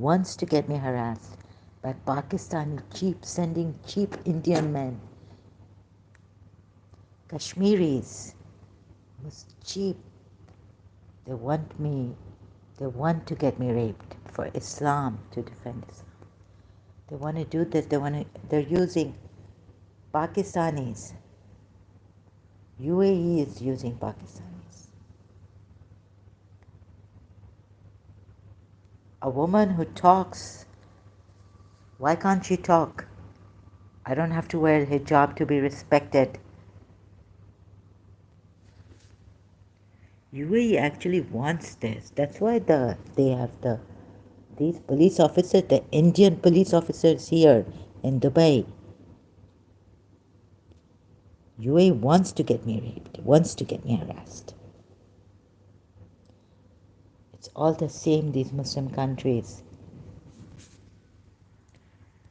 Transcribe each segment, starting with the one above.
wants to get me harassed by Pakistani sending cheap Indian men. Kashmiris, cheap. They want to get me raped for Islam, to defend Islam. They want to do this. They're using Pakistanis. UAE is using Pakistanis. A woman who talks, why can't she talk? I don't have to wear a hijab to be respected. UAE actually wants this. That's why they have these police officers, the Indian police officers here in Dubai. UAE wants to get me raped, wants to get me harassed. It's all the same, these Muslim countries.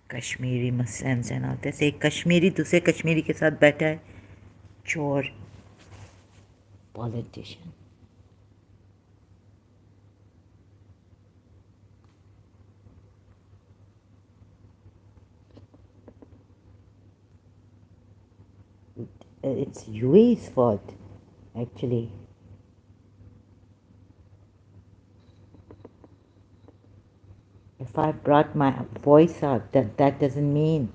Kashmiri Muslims and all. They say Kashmiri दूसरे Kashmiri के साथ बैठा है, चोर, politician. It's UAE's fault, actually. If I brought my voice out, that doesn't mean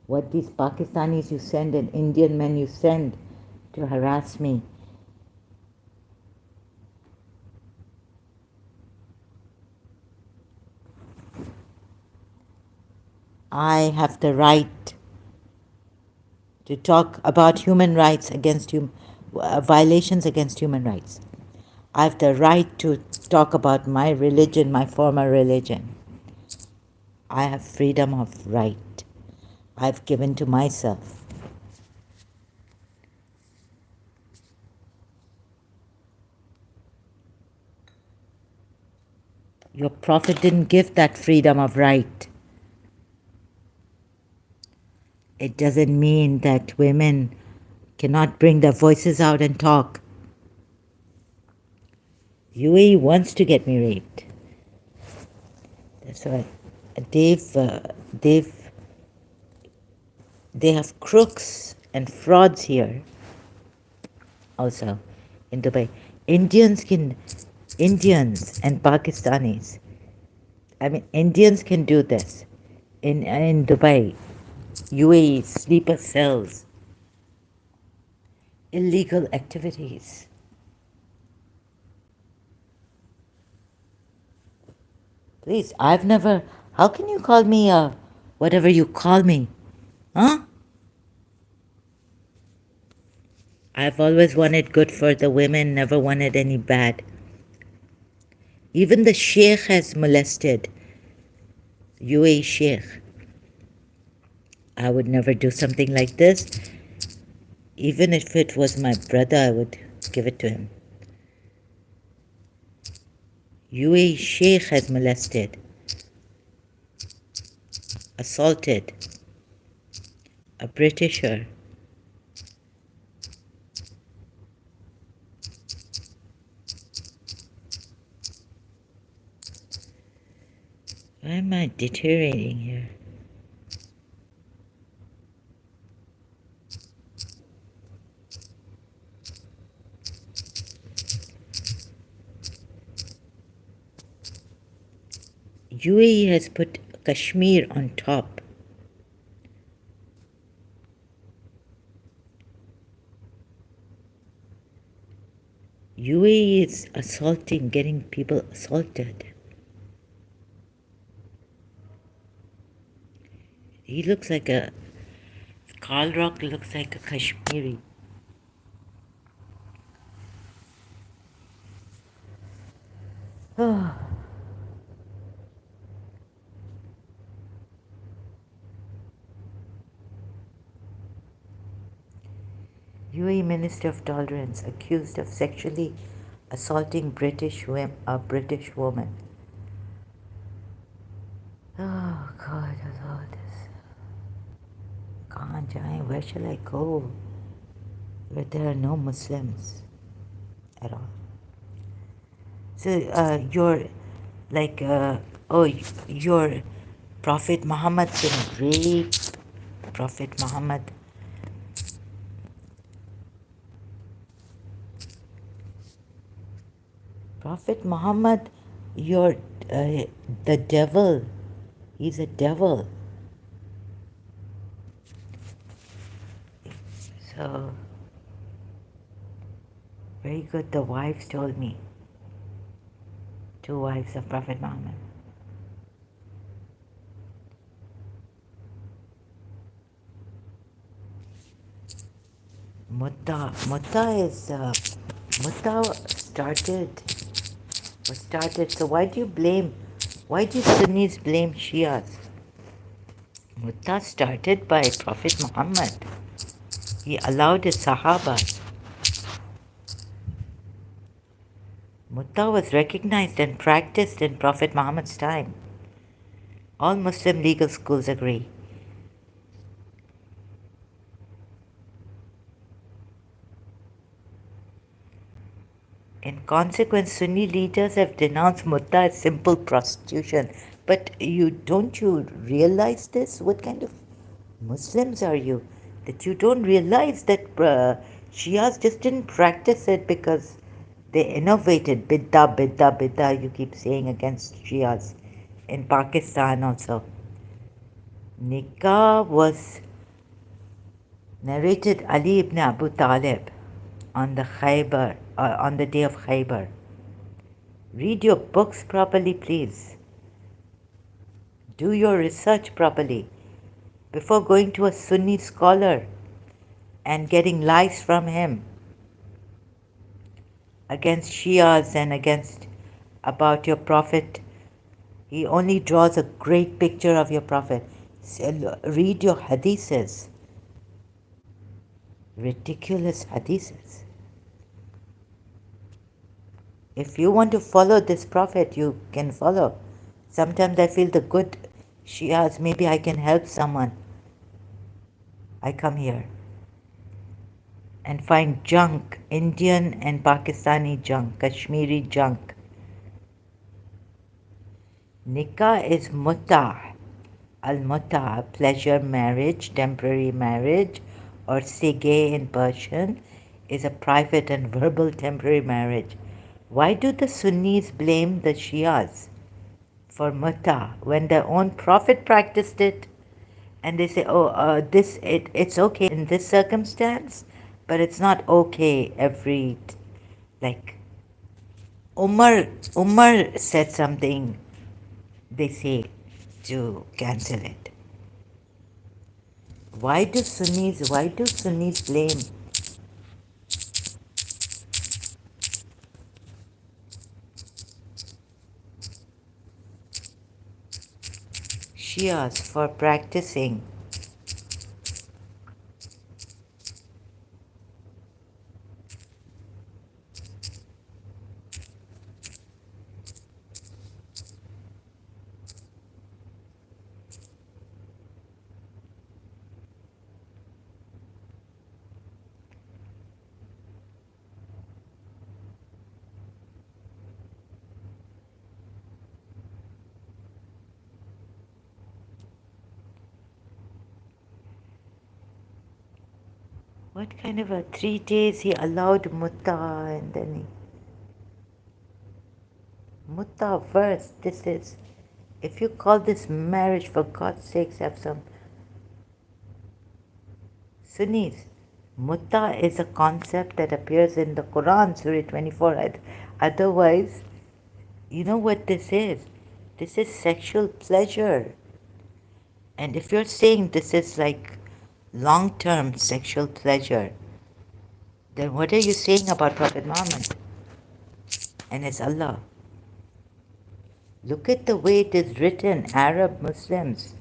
what these Pakistanis you send and Indian men you send to harass me. I have the right to talk about human rights against violations against human rights. I have the right to talk about my religion, my former religion. I have freedom of right. I've given to myself. Your prophet didn't give that freedom of right. It doesn't mean that women cannot bring their voices out and talk. UAE wants to get me raped. That's why they have crooks and frauds here also in Dubai. Indians and Pakistanis. I mean, Indians can do this in Dubai, UAE, sleeper cells, illegal activities. Please, how can you call me whatever you call me? Huh? I've always wanted good for the women, never wanted any bad. Even the sheikh has molested. UAE sheikh. I would never do something like this. Even if it was my brother, I would give it to him. UAE sheikh has molested, assaulted a Britisher. Why am I deteriorating here? UAE has put Kashmir on top. UAE is getting people assaulted. He looks like Karl Rock looks like a Kashmiri. Oh. UAE Minister of Tolerance accused of sexually assaulting a British woman. Oh God, all this. Where shall I go? Where there are no Muslims at all. So you're like Oh, your Prophet Muhammad's in rape. Prophet Muhammad. Prophet Muhammad, you're the devil. He's a devil. So, very good. The wives told me. Two wives of Prophet Muhammad. Mutta started. So why do Sunnis blame Shias? Mutta started by Prophet Muhammad. He allowed his Sahaba. Mutta was recognized and practiced in Prophet Muhammad's time. All Muslim legal schools agree. In consequence, Sunni leaders have denounced mutta as simple prostitution. But don't you realize this? What kind of Muslims are you? That you don't realize that Shias just didn't practice it because they innovated. Bidda, bidda, bidda, you keep saying against Shias. In Pakistan also. Nikah was narrated Ali ibn Abu Talib on the day of Khaybar. Read your books properly, please. Do your research properly before going to a Sunni scholar and getting lies from him against Shias and against about your Prophet. He only draws a great picture of your Prophet. Read your hadiths. Ridiculous hadiths. If you want to follow this Prophet, you can follow. Sometimes I feel the good Shias, maybe I can help someone. I come here and find junk, Indian and Pakistani junk, Kashmiri junk. Nikah is muta. Al-muta, pleasure marriage, temporary marriage, or sige in Persian, is a private and verbal temporary marriage. Why do the Sunnis blame the Shias for muta when their own Prophet practiced it? And they say, it's okay in this circumstance, but it's not okay like Umar said something, they say, to cancel it. Why do Sunnis blame Shias for practicing? What kind of a 3 days he allowed mutta and then mutta verse, this is, if you call this marriage, for God's sakes, have some Sunnis. Mutta is a concept that appears in the Quran, Surah 24. Otherwise, you know what this is? This is sexual pleasure. And if you're saying this is like long-term sexual pleasure, then what are you saying about Prophet Muhammad and his Allah? Look at the way it is written, Arab Muslims.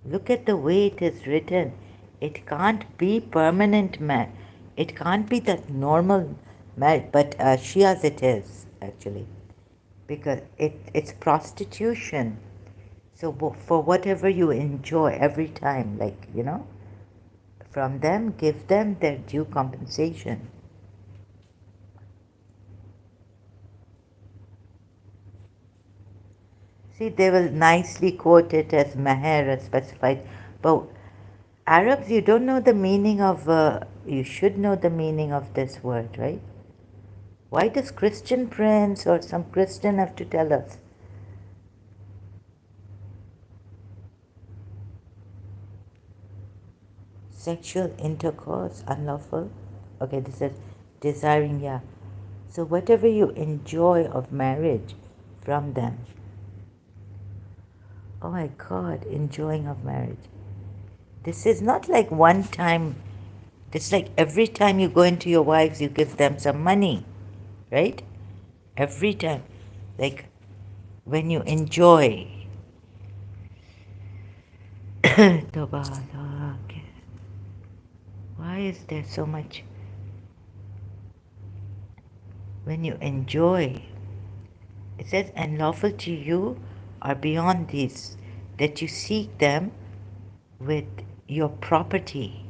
Look at the way it is written. It can't be permanent marriage. It can't be that normal marriage, but Shias it is, actually. Because it's prostitution. So for whatever you enjoy every time, like, from them, give them their due compensation. See, they will nicely quote it as maher specified, but Arabs, you don't know the meaning of, you should know the meaning of this word, right? Why does Christian Prince or some Christian have to tell us? Sexual intercourse, unlawful. Okay, this is desiring, yeah. So whatever you enjoy of marriage from them. Oh my God, enjoying of marriage. This is not like one time. It's like every time you go into your wives, you give them some money, right? Every time. Like when you enjoy. Why is there so much? When you enjoy, it says, and lawful to you are beyond these, that you seek them with your property.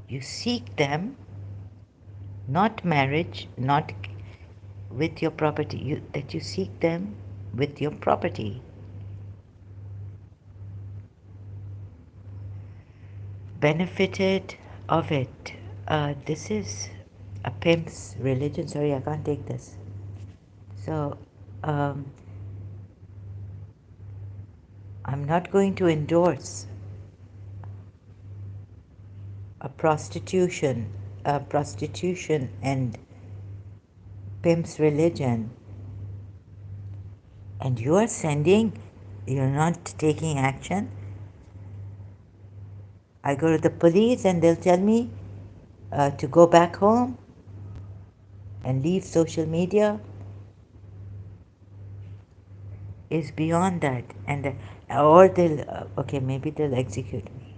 You seek them, not marriage, not with your property, that you seek them with your property. Benefited of it. This is a pimp's religion. Sorry, I can't take this. So, I'm not going to endorse a prostitution and pimp's religion. And you're not taking action. I go to the police and they'll tell me to go back home and leave social media is beyond that. And or they'll okay, maybe they'll execute me.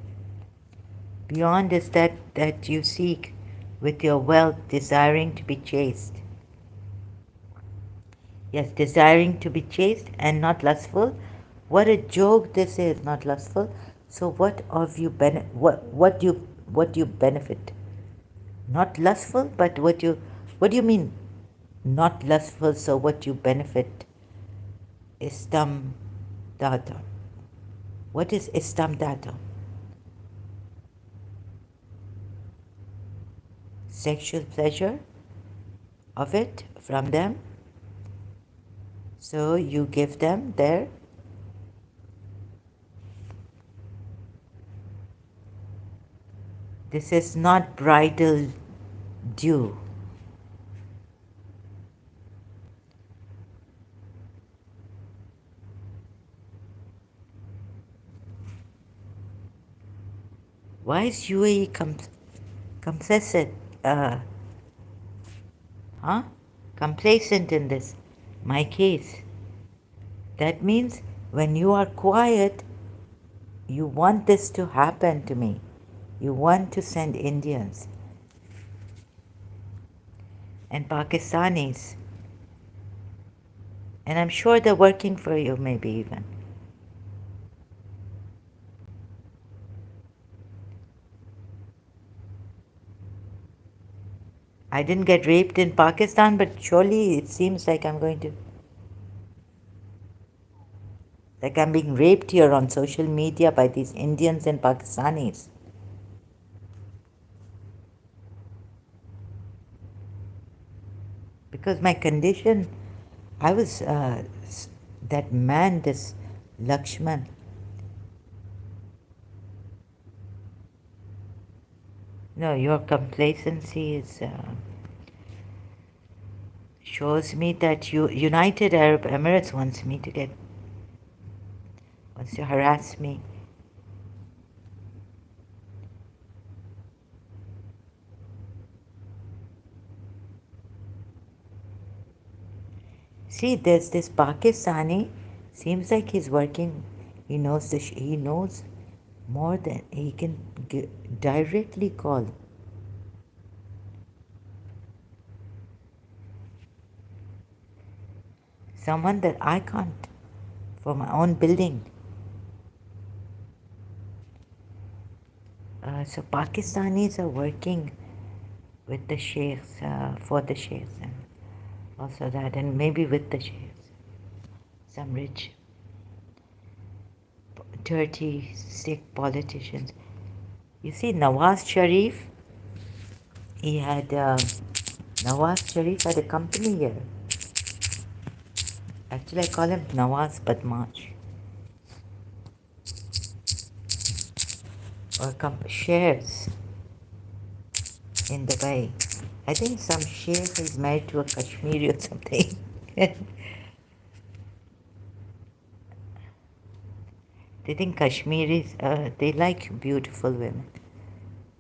Beyond is that you seek with your wealth, desiring to be chaste. Yes, desiring to be chaste and not lustful. What a joke this is, not lustful. So what of you what do you benefit? Not lustful, but what do you mean not lustful, so what you benefit? Istam data. What is istam data? Sexual pleasure of it from them. So you give them their this is not bridal due. Why is UAE complacent? Complacent in this, my case. That means when you are quiet, you want this to happen to me. You want to send Indians and Pakistanis. And I'm sure they're working for you, maybe even. I didn't get raped in Pakistan, but surely it seems like like I'm being raped here on social media by these Indians and Pakistanis. Because my condition, I was, that man, this Lakshman, no, your complacency shows me that United Arab Emirates wants to harass me. See, there's this Pakistani, seems like he's working, he knows more than he can directly call. Someone that I can't for my own building. So Pakistanis are working with the sheikhs, for the sheikhs, and also that, and maybe with the sheikhs. Some rich, dirty, sick politicians. You see, Nawaz Sharif, he had, Nawaz Sharif had a company here. Actually, I call him Nawaz Badmash. Or shares in Dubai. I think some sheikh is married to a Kashmiri or something. They think Kashmiris, they like beautiful women,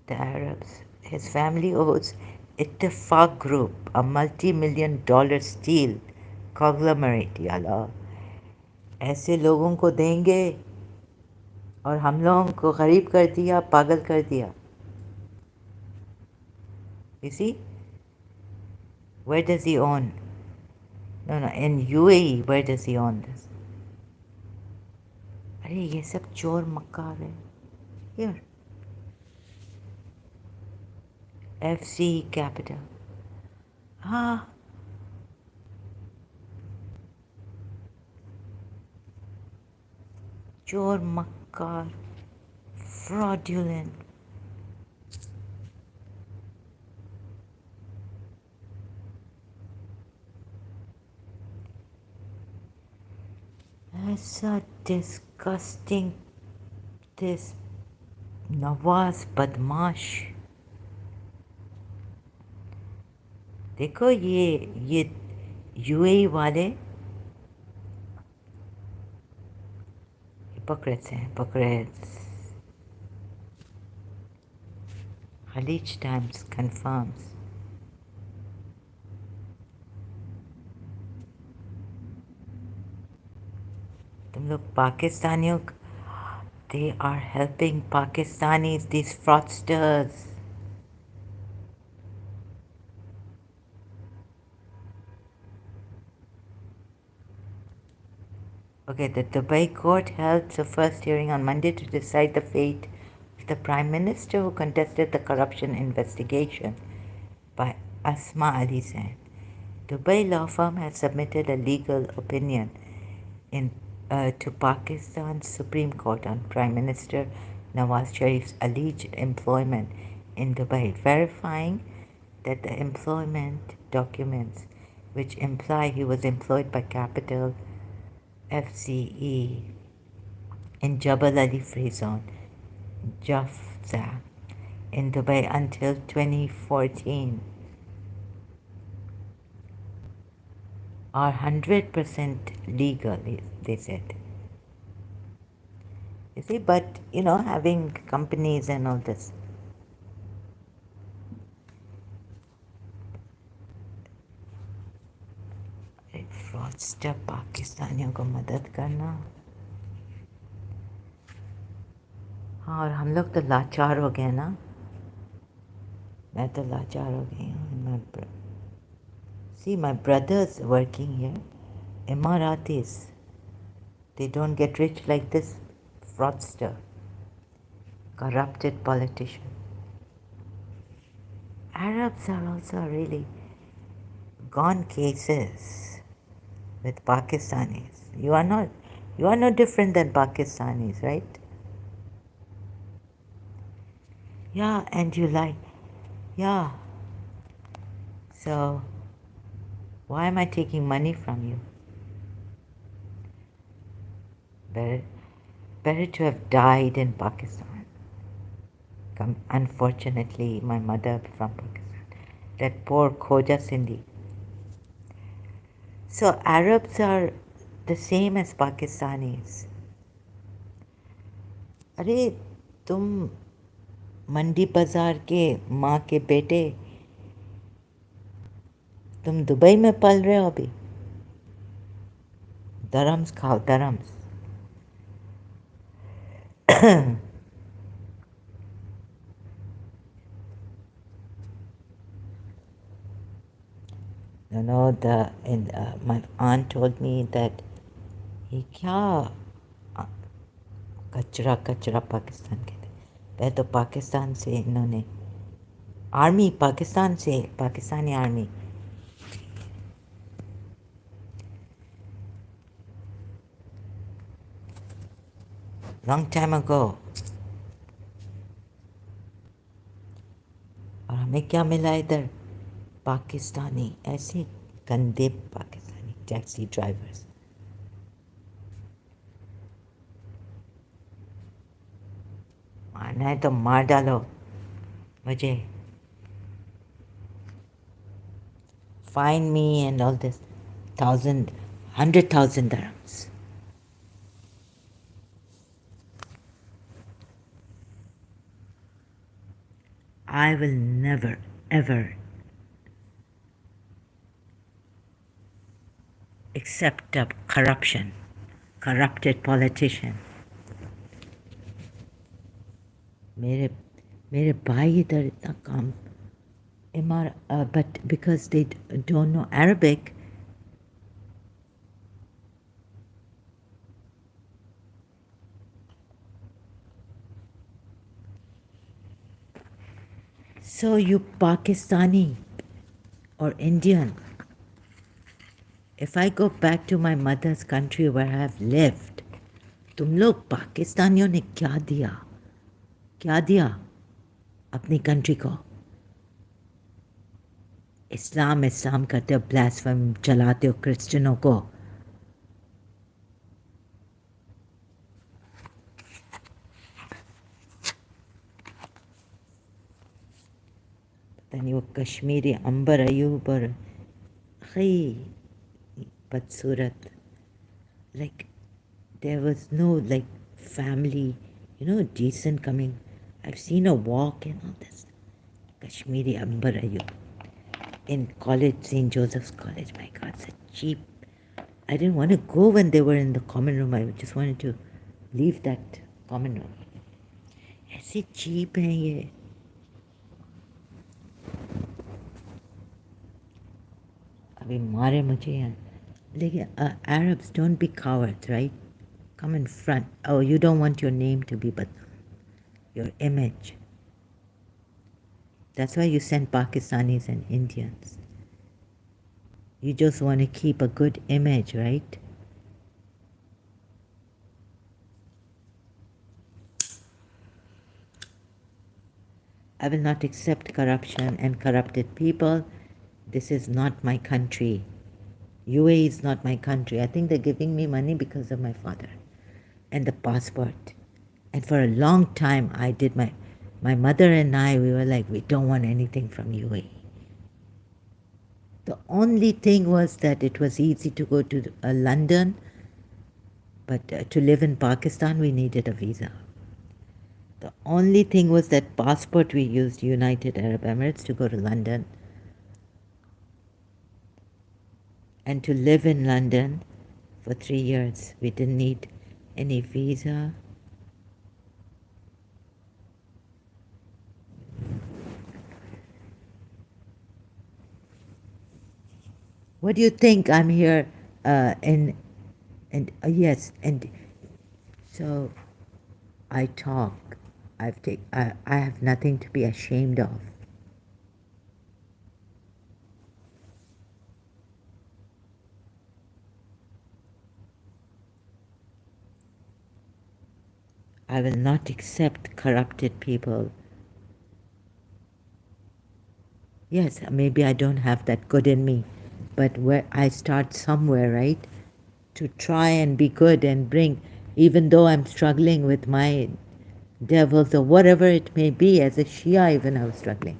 the Arabs. His family owns Ittifaq Group, a multi-million-dollar steel conglomerate. याला ऐसे लोगों को देंगे और हम लोगों को गरीब कर दिया, पागल कर दिया. You see, where does he own? No, in UAE, where does he own this? अरे ये सब चोर मक्कार है. Here, FC Capital. हाँ, चोर मक्कार, fraudulent. ऐसा disgusting, this नवाज बदमाश. देखो ये यूएई वाले hypocrites हैं, hypocrites. Khalij Times confirms. तुम लोग पाकिस्तानियों, they are helping Pakistanis, these fraudsters. Okay, the Dubai court held the first hearing on Monday to decide the fate of the Prime Minister who contested the corruption investigation by Asma Ali Zain. Dubai law firm has submitted a legal opinion to Pakistan's Supreme Court on Prime Minister Nawaz Sharif's alleged employment in Dubai, verifying that the employment documents, which imply he was employed by Capital FCE in Jabal Ali Free Zone, Jafza, in Dubai until 2014, are 100% legal, they said. You see, but having companies and all this. Fraudster पाकिस्तानियों को मदद करना. हाँ, और हम लोग तो लाचार हो गए ना. मैं तो लाचार हो गई हूँ. See, my brothers working here, Emiratis, they don't get rich like this fraudster, corrupted politician. Arabs are also really gone cases with Pakistanis. You are no different than Pakistanis, right? Yeah, and you like, yeah. So, why am I taking money from you? Better to have died in Pakistan. Unfortunately, my mother from Pakistan. That poor Khoja Sindhi. So Arabs are the same as Pakistanis. अरे तुम मंडी बाजार के माँ के बेटे, तुम Dubai में पल रहे हो अभी. दरम्स खाओ, दरम्स. My aunt told me that ये क्या कचरा पाकिस्तान कहते, वह तो पाकिस्तान से इन्होंने आर्मी पाकिस्तान से Pakistani army long time ago. और हमें क्या मिला इधर? पाकिस्तानी ऐसे गंदे पाकिस्तानी टैक्सी ड्राइवर्स। मारना है तो मार डालो मुझे। Fine me and all this 100,000 dirhams. I will never ever accept a corrupted politician. मेरे भाई इधर इतना काम but because they don't know Arabic, so you Pakistani or Indian, if I go back to my mother's country where I have lived, तुम लोग पाकिस्तानियों ने क्या दिया अपनी कंट्री को? इस्लाम करते हो, ब्लास्फेम चलाते हो क्रिश्चियनों को। पता नहीं वो कश्मीरी अंबर अयूब और बदसूरत, like there was no like family, decent coming. I've seen a walk and all this. Kashmiri Ambar Ayub in college, St. Joseph's College. My God, such cheap. I didn't want to go when they were in the common room. I just wanted to leave that common room. ऐसे cheap हैं ये. अभी मारे मुझे यहाँ. लेकिन Arabs, don't be cowards, right? Come in front. Oh, you don't want your name to be, but your image. That's why you send Pakistanis and Indians. You just want to keep a good image, right? I will not accept corruption and corrupted people. This is not my country. UAE is not my country. I think they're giving me money because of my father and the passport. And for a long time, I did my mother and I, we were like, we don't want anything from UAE. The only thing was that it was easy to go to London, but to live in Pakistan, we needed a visa. The only thing was that passport we used, United Arab Emirates, to go to London. And to live in London for 3 years. We didn't need any visa. What do you think? I'm here yes, and so I talk. I have nothing to be ashamed of. I will not accept corrupted people. Yes, maybe I don't have that good in me, but where I start somewhere, right? To try and be good and bring, even though I'm struggling with my devils or whatever it may be, as a Shia even I was struggling.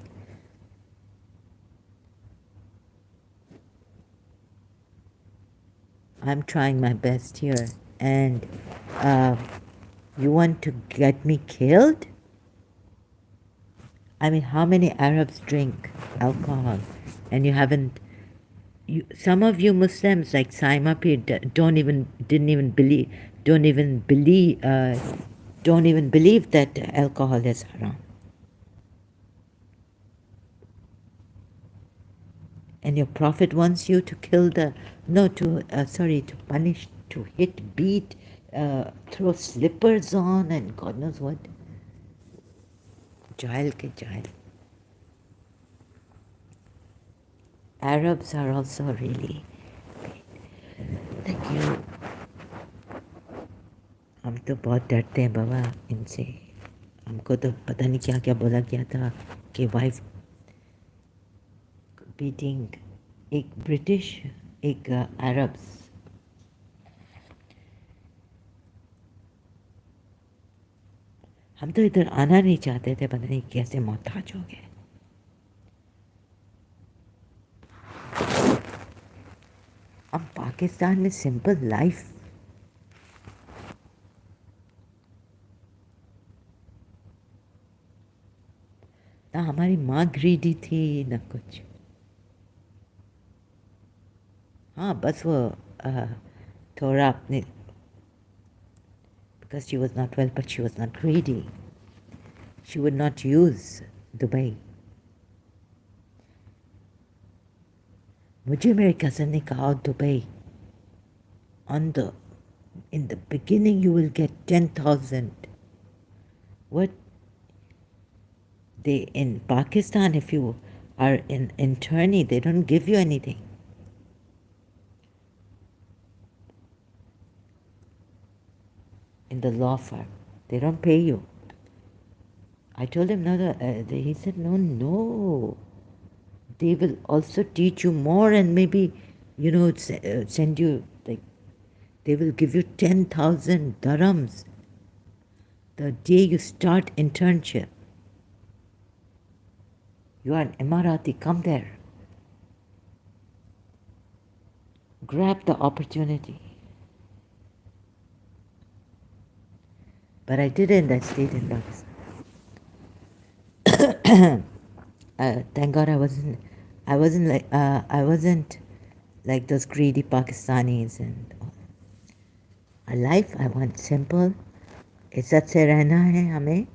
I'm trying my best here, and you want to get me killed? I mean, how many Arabs drink alcohol, and you haven't? Some of you Muslims, like Saima Pir, don't even believe that alcohol is haram. And your Prophet wants you to to punish, to hit, beat, throw slippers on, and God knows what. Jahil ke jahil. Arabs are also really like you. हम तो बहुत डरते हैं बाबा इनसे. हमको तो पता नहीं क्या क्या बोला गया था कि वाइफ बीटिंग एक ब्रिटिश एक अरब्स. हम तो इधर आना नहीं चाहते थे, पता नहीं कैसे मोहताज हो गए. हम पाकिस्तान में सिंपल लाइफ. ना हमारी माँ ग्रीडी थी ना कुछ. हाँ बस वो थोड़ा अपने because she was not well but she was not greedy. She would not use Dubai. मुझे मेरे cousin ने कहा Dubai in the beginning you will get 10,000. What they in Pakistan, if you are an attorney, they don't give you anything. In the law firm, they don't pay you. I told him no. He said no. They will also teach you more and maybe send you like they will give you 10,000 dirhams the day you start internship. You are an Emirati, come there. Grab the opportunity. But I didn't. I stayed in Pakistan. Thank God I wasn't like those greedy Pakistanis and all. A life I want simple. इज्जत से रहना है हमें.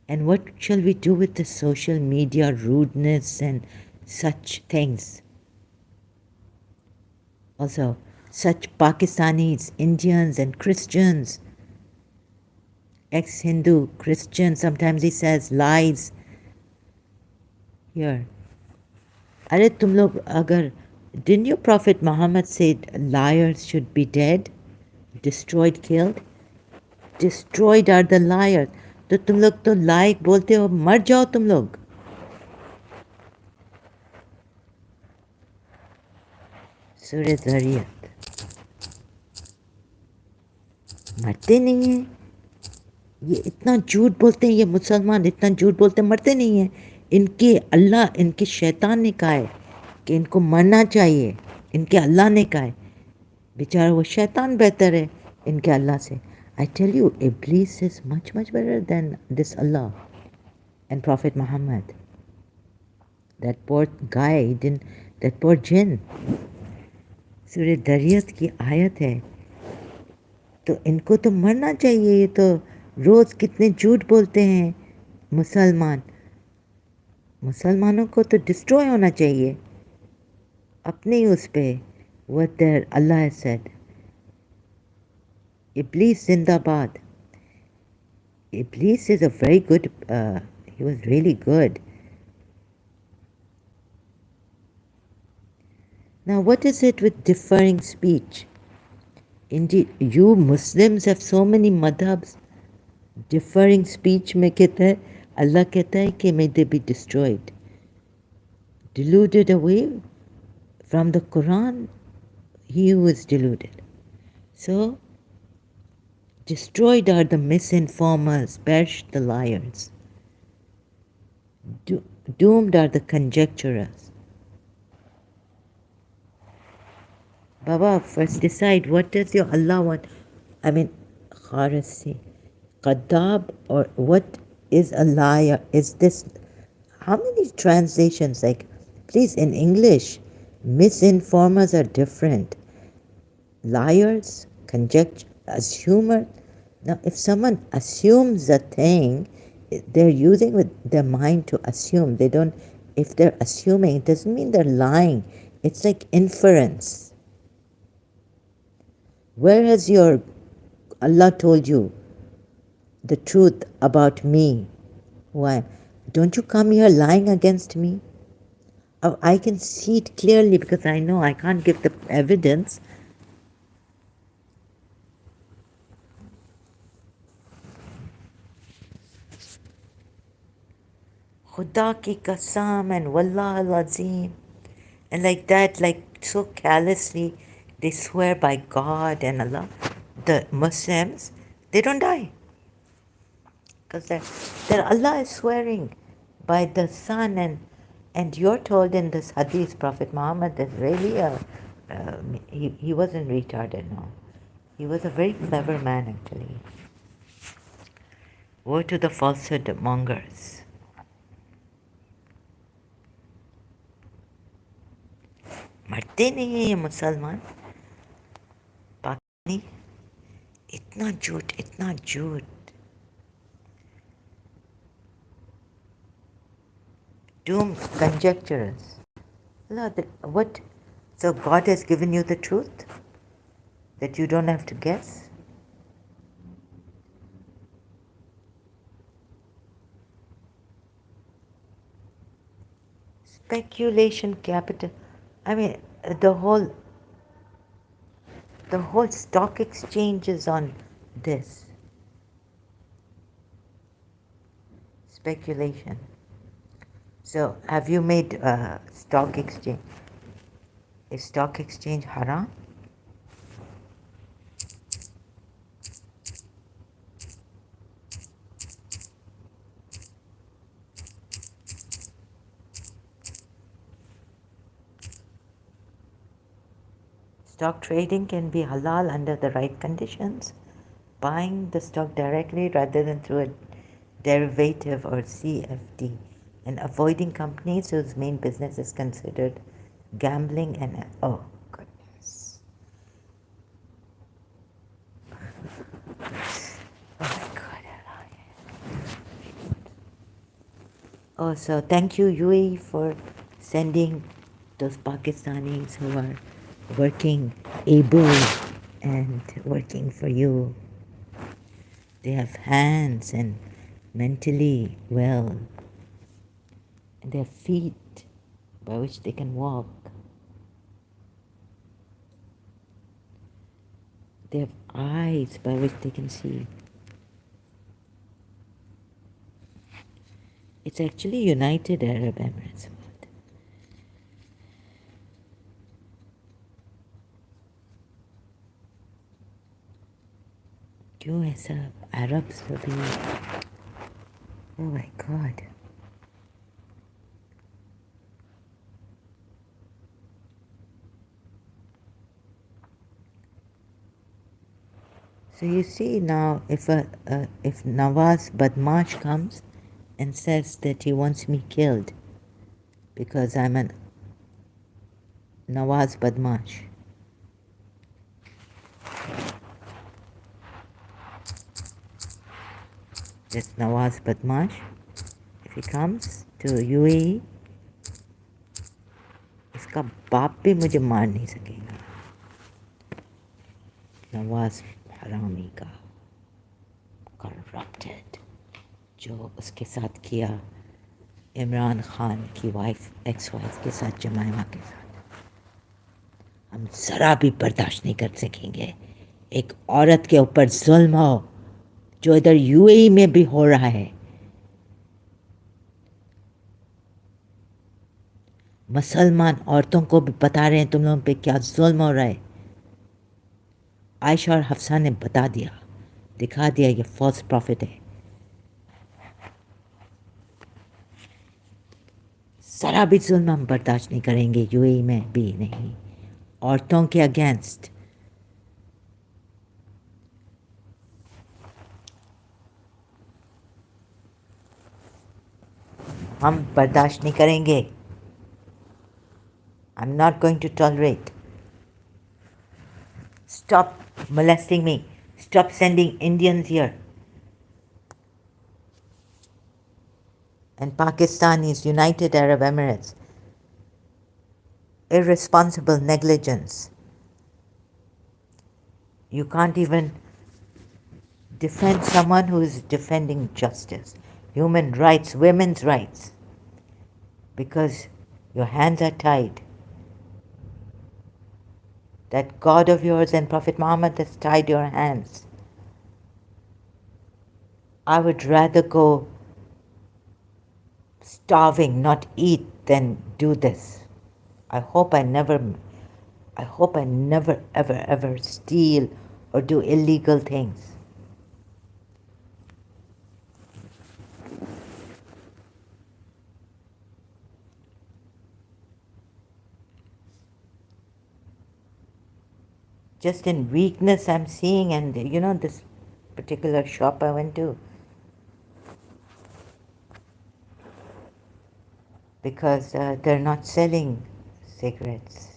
And what shall we do with the social media rudeness and such things? Also, such Pakistanis, Indians and Christians. Ex-Hindu, Christian, sometimes he says lies. Here. अरे तुम लोग अगर didn't your Prophet Muhammad said liars should be dead, destroyed, killed? Destroyed are the liars. तो तुम लोग तो lie बोलते हो, मर जाओ तुम लोग. सूरह ज़रियत. मरते नहीं हैं. ये इतना झूठ बोलते हैं, ये मुसलमान इतना झूठ बोलते हैं, मरते नहीं हैं. इनके अल्लाह, इनके शैतान ने कहा है कि इनको मरना चाहिए. इनके अल्लाह ने कहा है. बेचारा वो शैतान बेहतर है इनके अल्लाह से. I tell you, Iblis is much better than this Allah and Prophet Muhammad. That poor guy that poor jinn. सूरह दरियत की आयत है. तो इनको तो मरना चाहिए. ये तो रोज़ कितने झूठ बोलते हैं मुसलमानों को तो डिस्ट्रॉय होना चाहिए अपने ही उस पे. what their Allah has said. Iblis Zindabad. Iblis is a very good, he was really good. Now what is it with differing speech? Indeed, you Muslims have so many madhabs. Differing speech में कहता है, Allah कहता है कि may they be destroyed. Deluded away from the Quran, he who is deluded. So, destroyed are the misinformers, perished the liars. Doomed are the conjecturers. Baba, first decide what does your Allah want. I mean, Harassed, Qadab, or what is a liar? Is this, how many translations? Like, please, in English, misinformers are different. Liars, conjecture, assumer. Now, if someone assumes a thing, they're using with their mind to assume. They don't, if they're assuming, it doesn't mean they're lying. It's like inference. Where has your Allah told you the truth about me, who I am. Don't you come here lying against me? Oh, I can see it clearly because I know I can't give the evidence. Khuda ki kasam and wallah al-azim. And like that, like so callously, they swear by God and Allah. The Muslims, they don't die. Because Allah is swearing by the sun, and you're told in this hadith, Prophet Muhammad is really he wasn't retarded, no. He was a very clever man, actually. Woe to the falsehood mongers. मरते नहीं हैं ये मुसलमान पाकिस्तानी इतना झूठ doom conjecturers. What? So God has given you the truth that you don't have to guess? Speculation capital. I mean, the whole stock exchange is on this. Speculation. So, have you made stock exchange? Is stock exchange haram? Stock trading can be halal under the right conditions. Buying the stock directly rather than through a derivative or CFD, and avoiding companies whose main business is considered gambling and oh goodness. Oh my God. Oh, so thank you, UAE, for sending those Pakistanis who are working able and working for you. They have hands and mentally well, and they have feet by which they can walk. They have eyes by which they can see. It's actually United Arab Emirates. क्यों ऐसा अरब सभी? Oh my God. So you see now, if Nawaz Badmash comes and says that he wants me killed because I'm an Nawaz Badmash, this Nawaz Badmash, if he comes to UAE, इसका बाप भी मुझे मार नहीं सकेगा. नवाज हरामी का corrupted जो उसके साथ किया इमरान खान की एक्स वाइफ के साथ, जमाइमा के साथ, हम ज़रा भी बर्दाश्त नहीं कर सकेंगे. एक औरत के ऊपर जुल्म हो जो इधर यूएई में भी हो रहा है. मुसलमान औरतों को भी बता रहे हैं तुम लोगों पे क्या जुल्म हो रहा है. आयशा और हफ्सा ने बता दिया, दिखा दिया ये फॉल्स प्रॉफिट है. ज़रा भी जुल्म हम बर्दाश्त नहीं करेंगे, यूएई में भी नहीं. औरतों के अगेंस्ट हम बर्दाश्त नहीं करेंगे. I'm not going to tolerate. Stop molesting me. Stop sending Indians here. And Pakistanis, United Arab Emirates. Irresponsible negligence. You can't even defend someone who is defending justice, human rights, women's rights, because your hands are tied. That God of yours and Prophet Muhammad has tied your hands. I would rather go starving, not eat, than do this. I hope I never ever steal or do illegal things. Just in weakness I'm seeing, and this particular shop I went to, because they're not selling cigarettes.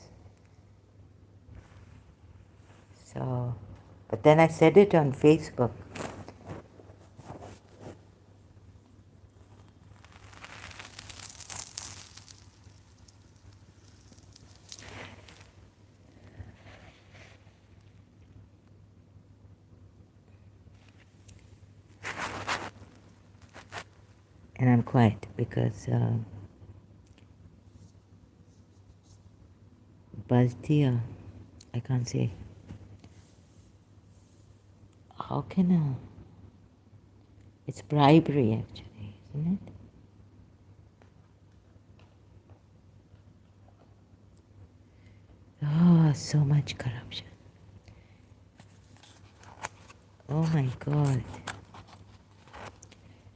So, but then I said it on Facebook. And I'm quiet because Baltia, I can't say. How can it's bribery actually, isn't it? Oh, so much corruption. Oh my God.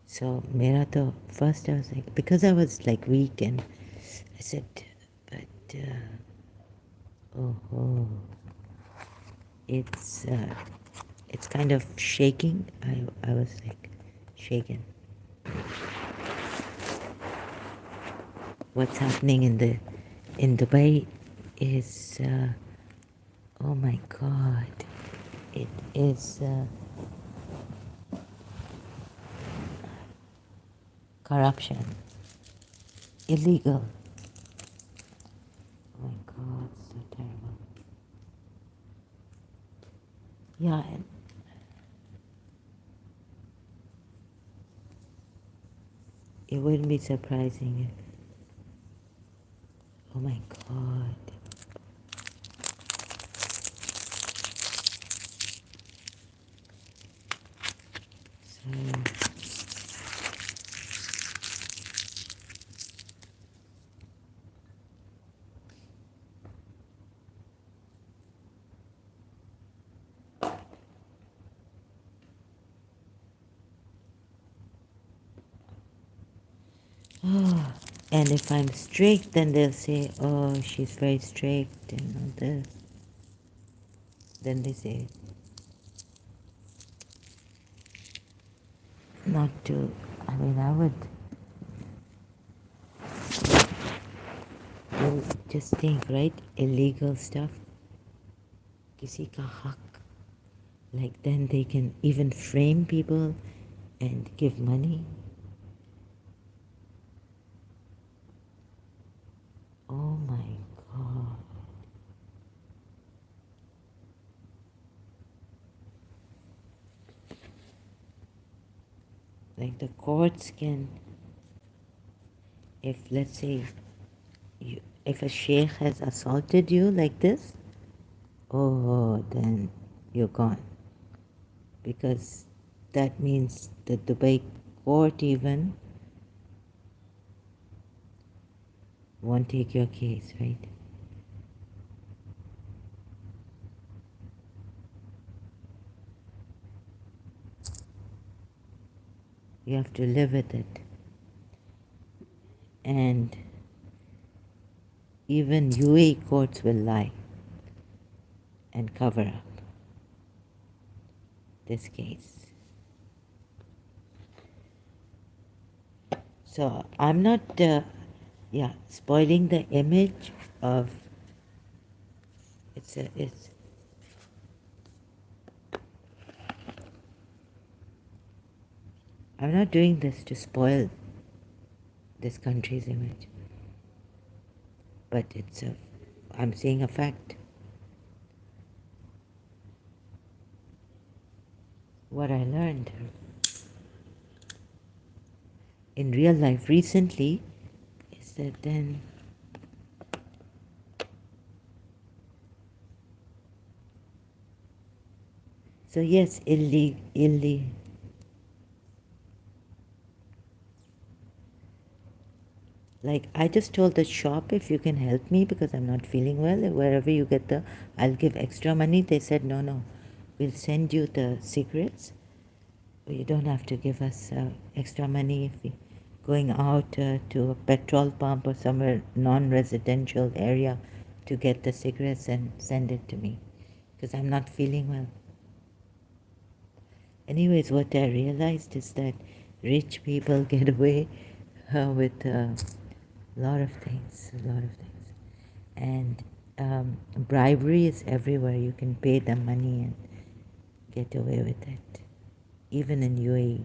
So, mera to first I was like, because I was like weak, and I said, but oh, it's kind of shaking. I was like shaken. What's happening in Dubai is oh my God, it is corruption, illegal. Oh my God, so terrible. Yeah, and it wouldn't be surprising if, oh my God. So, oh, and if I'm strict, then they'll say, oh, she's very strict and all this. Then they say, not to, I mean, I would just think, right? Illegal stuff, kisi ka hak. Like, then they can even frame people and give money. Oh my God. Like, the courts can, if let's say, if a sheikh has assaulted you like this, oh, then you're gone. Because that means the Dubai court even won't take your case, right? You have to live with it. And even UAE courts will lie and cover up this case. So I'm not, spoiling the image of, it's I'm not doing this to spoil this country's image, but I'm saying a fact. what I learned in real life recently is that then so yes, like I just told the shop if you can help me because I'm not feeling well, wherever you get I'll give extra money. They said no, we'll send you the cigarettes. You don't have to give us extra money if we going out to a petrol pump or somewhere non-residential area to get the cigarettes and send it to me because I'm not feeling well. Anyways, what I realized is that rich people get away with a lot of things, and bribery is everywhere. You can pay them money and get away with it, even in UAE.